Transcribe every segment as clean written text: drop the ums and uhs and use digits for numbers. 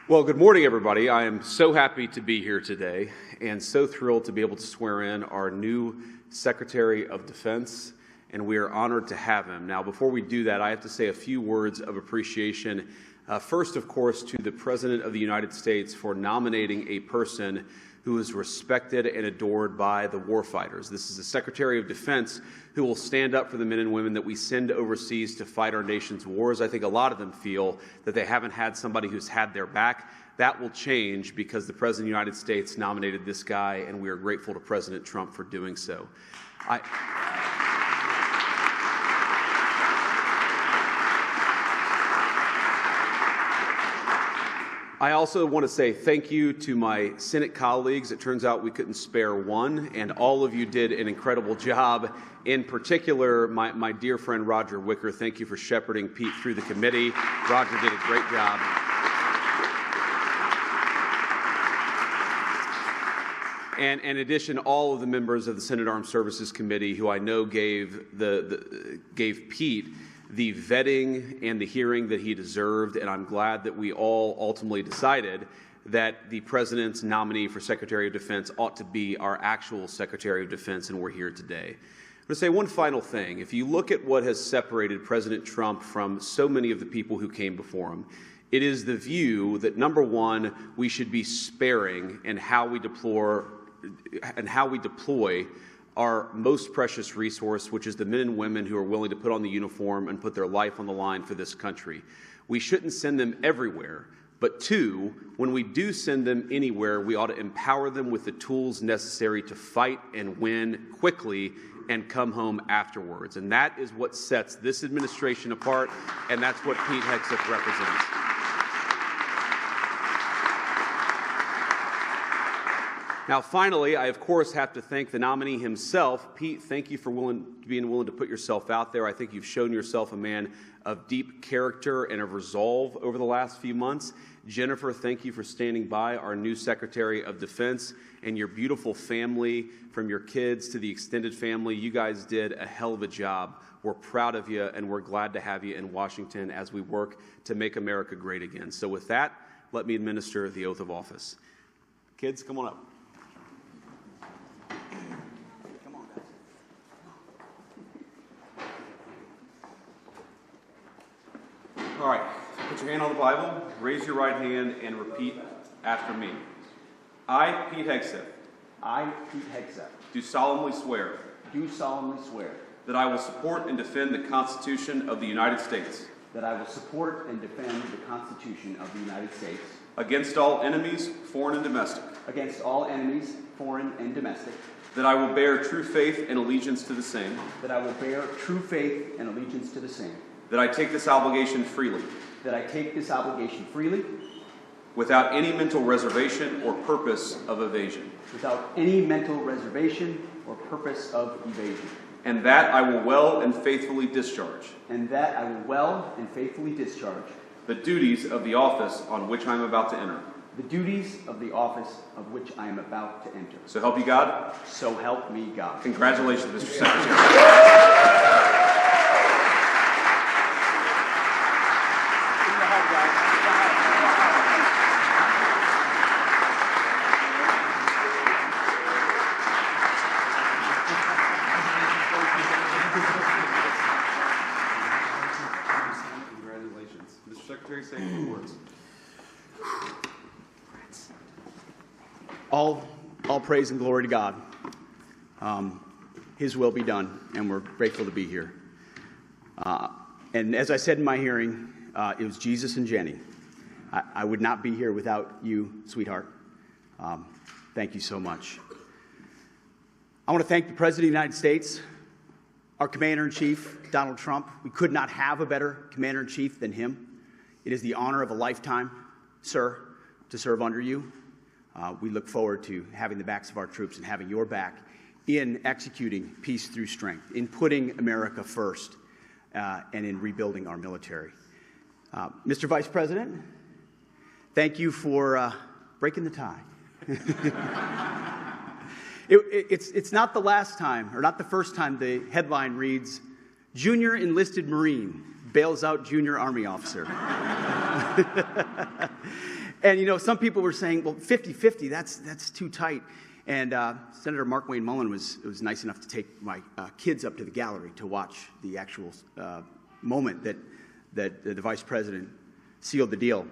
Well, good morning, everybody. I am so happy to be here today and so thrilled to be able to swear in our new Secretary of Defense, and we are honored to have him. Now, before we do that, I have to say a few words of appreciation. First, of course, to the President of the United States for nominating a person who is respected and adored by the warfighters. This is the Secretary of Defense who will stand up for the men and women that we send overseas to fight our nation's wars. I think a lot of them feel that they haven't had somebody who's had their back. That will change because the President of the United States nominated this guy, and we are grateful to President Trump for doing so. I also want to say thank you to my Senate colleagues. It turns out we couldn't spare one, and all of you did an incredible job. In particular, my dear friend Roger Wicker, thank you for shepherding Pete through the committee. Roger did a great job. And in addition, all of the members of the Senate Armed Services Committee, who I know gave Pete the vetting and the hearing that he deserved, and I'm glad that we all ultimately decided that the President's nominee for Secretary of Defense ought to be our actual Secretary of Defense, and we're here today. I'm going to say one final thing. If you look at what has separated President Trump from so many of the people who came before him, it is the view that, number one, we should be sparing in how we deploy our most precious resource, which is the men and women who are willing to put on the uniform and put their life on the line for this country. We shouldn't send them everywhere, but two, when we do send them anywhere, we ought to empower them with the tools necessary to fight and win quickly and come home afterwards. And that is what sets this administration apart, and that's what Pete Hegseth represents. Now, finally, I, of course, have to thank the nominee himself. Pete, thank you for being willing to put yourself out there. I think you've shown yourself a man of deep character and of resolve over the last few months. Jennifer, thank you for standing by, our new Secretary of Defense, and your beautiful family, from your kids to the extended family. You guys did a hell of a job. We're proud of you, and we're glad to have you in Washington as we work to make America great again. So with that, let me administer the oath of office. Kids, come on up. All right, put your hand on the Bible, raise your right hand, and repeat after me. I, Pete Hegseth. I, Pete Hegseth. Do solemnly swear. Do solemnly swear. That I will support and defend the Constitution of the United States. That I will support and defend the Constitution of the United States. Against all enemies, foreign and domestic. Against all enemies, foreign and domestic. That I will bear true faith and allegiance to the same. That I will bear true faith and allegiance to the same. That I take this obligation freely. That I take this obligation freely. Without any mental reservation or purpose of evasion. Without any mental reservation or purpose of evasion. And that I will well and faithfully discharge. And that I will well and faithfully discharge. The duties of the office on which I am about to enter. The duties of the office of which I am about to enter. So help you God. So help me God. Congratulations, Mr. Secretary. Congratulations. Mr. Secretary, say a few words. All praise and glory to God. His will be done, and we're grateful to be here. And as I said in my hearing, it was Jesus and Jenny. I would not be here without you, sweetheart. Thank you so much. I want to thank the President of the United States, our Commander-in-Chief, Donald Trump. We could not have a better Commander-in-Chief than him. It is the honor of a lifetime, sir, to serve under you. We look forward to having the backs of our troops and having your back in executing peace through strength, in putting America first, and in rebuilding our military. Mr. Vice President, thank you for breaking the tie. It's not the last time, or not the first time, the headline reads, Junior Enlisted Marine bails out Junior Army Officer. And, you know, some people were saying, well, 50-50, that's too tight. And Senator Mark Wayne Mullen was nice enough to take my kids up to the gallery to watch the actual moment that the vice president sealed the deal.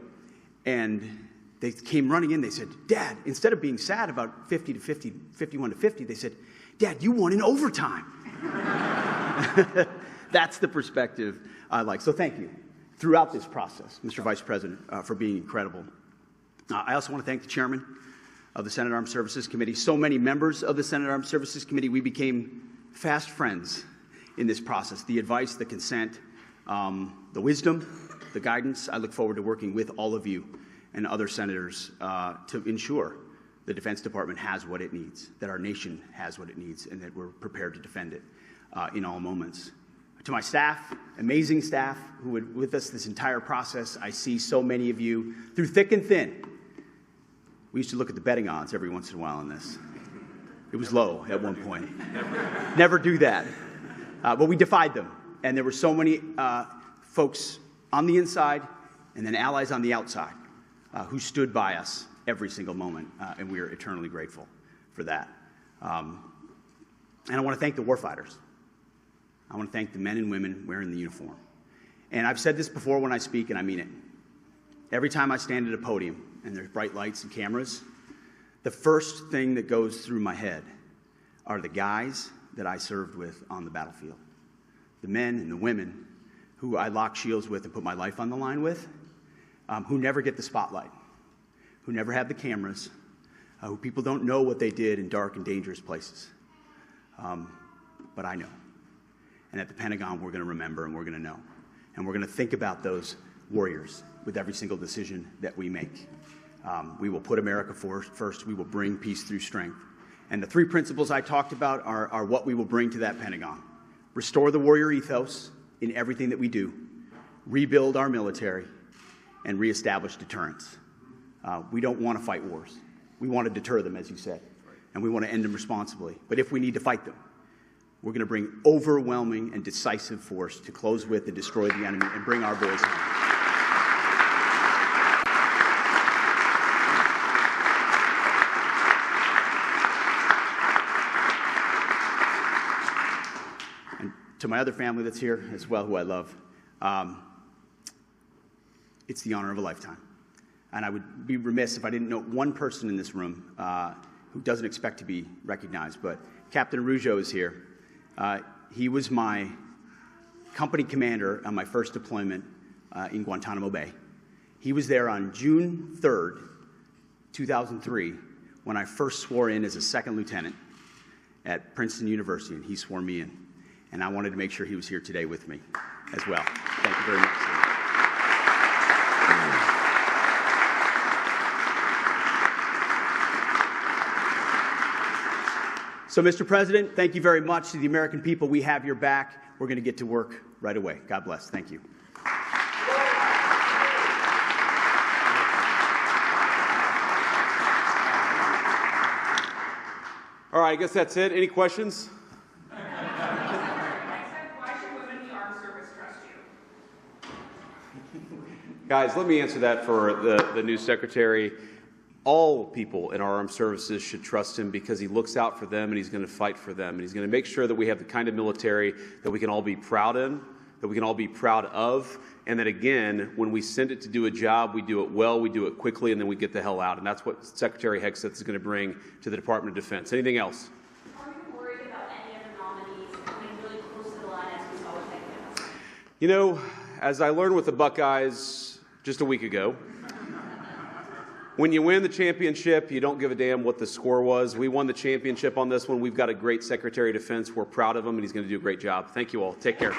And they came running in. They said, Dad, instead of being sad about 50-50, 51-50, they said, Dad, you won in overtime. That's the perspective I like. So thank you throughout this process, Mr. Vice President, for being incredible. I also want to thank the chairman of the Senate Armed Services Committee. So many members of the Senate Armed Services Committee, we became fast friends in this process. The advice, the consent, the wisdom, the guidance. I look forward to working with all of you and other senators to ensure the Defense Department has what it needs, that our nation has what it needs, and that we're prepared to defend it in all moments. To my staff, amazing staff who were with us this entire process, I see so many of you through thick and thin. We used to look at the betting odds every once in a while on this. It was low at one point. Never do that. But we defied them. And there were so many folks on the inside and then allies on the outside who stood by us every single moment. And we are eternally grateful for that. And I want to thank the warfighters. I want to thank the men and women wearing the uniform. And I've said this before when I speak, and I mean it. Every time I stand at a podium and there's bright lights and cameras, the first thing that goes through my head are the guys that I served with on the battlefield. The men and the women who I lock shields with and put my life on the line with, who never get the spotlight, who never have the cameras, who people don't know what they did in dark and dangerous places. But I know. And at the Pentagon, we're going to remember and we're going to know. And we're going to think about those warriors with every single decision that we make. We will put America first. We will bring peace through strength. And the three principles I talked about are what we will bring to that Pentagon. Restore the warrior ethos in everything that we do. Rebuild our military. And reestablish deterrence. We don't want to fight wars. We want to deter them, as you said. And we want to end them responsibly. But if we need to fight them, we're going to bring overwhelming and decisive force to close with and destroy the enemy and bring our boys home. And to my other family that's here as well, who I love, it's the honor of a lifetime. And I would be remiss if I didn't note one person in this room who doesn't expect to be recognized, but Captain Araujo is here. He was my company commander on my first deployment in Guantanamo Bay. He was there on June 3rd, 2003, when I first swore in as a second lieutenant at Princeton University, and he swore me in. And I wanted to make sure he was here today with me as well. Thank you very much, sir. So, Mr. President, thank you very much. To the American people, we have your back. We're going to get to work right away. God bless. Thank you. All right, I guess that's it. Any questions? Next time, why should women in the armed service trust you? Guys, let me answer that for the new secretary. All people in our armed services should trust him because he looks out for them and he's going to fight for them. And he's going to make sure that we have the kind of military that we can all be proud in, that we can all be proud of, and that, again, when we send it to do a job, we do it well, we do it quickly, and then we get the hell out. And that's what Secretary Hegseth is going to bring to the Department of Defense. Anything else? Are you worried about any of the nominees coming really close to the line as we saw with Hegseth? You know, as I learned with the Buckeyes just a week ago, when you win the championship, you don't give a damn what the score was. We won the championship on this one. We've got a great Secretary of Defense. We're proud of him, and he's going to do a great job. Thank you all. Take care.